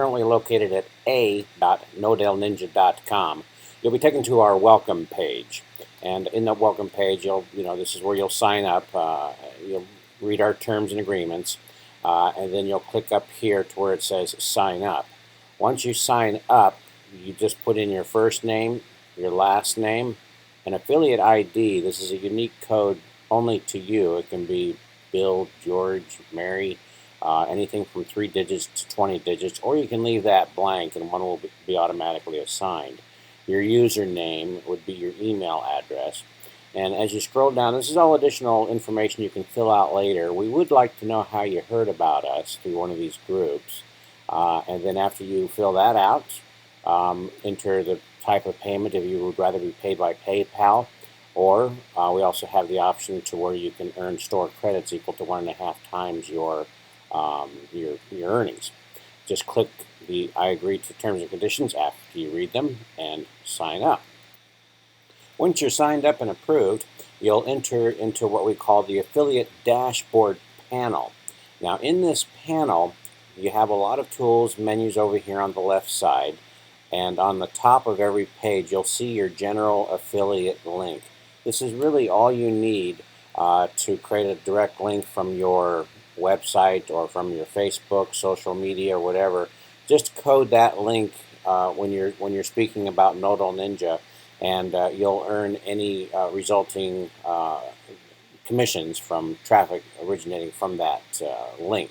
Currently located at a.nodalninja.com. You'll be taken to our welcome page, and in the welcome page, this is where you'll sign up. You'll read our terms and agreements, and then you'll click up here to where it says sign up. Once you sign up, you just put in your first name, your last name, an affiliate ID. This is a unique code only to you. It can be Bill, George, Mary, anything from 3 digits to 20 digits, or you can leave that blank and one will be automatically assigned. Your username would be your email address. And as you scroll down, this is all additional information you can fill out later. We would like to know how you heard about us through one of these groups. And then after you fill that out, enter the type of payment if you would rather be paid by PayPal, or we also have the option to where you can earn store credits equal to 1.5 times your earnings. Just click the I agree to terms and conditions after you read them and sign up. Once you're signed up and approved, you'll enter into what we call the affiliate dashboard panel. Now in this panel, you have a lot of tools, menus over here on the left side, and on the top of every page you'll see your general affiliate link. This is really all you need to create a direct link from your website or from your Facebook, social media, or whatever. Just code that link when you're speaking about Nodal Ninja, and you'll earn any resulting commissions from traffic originating from that link.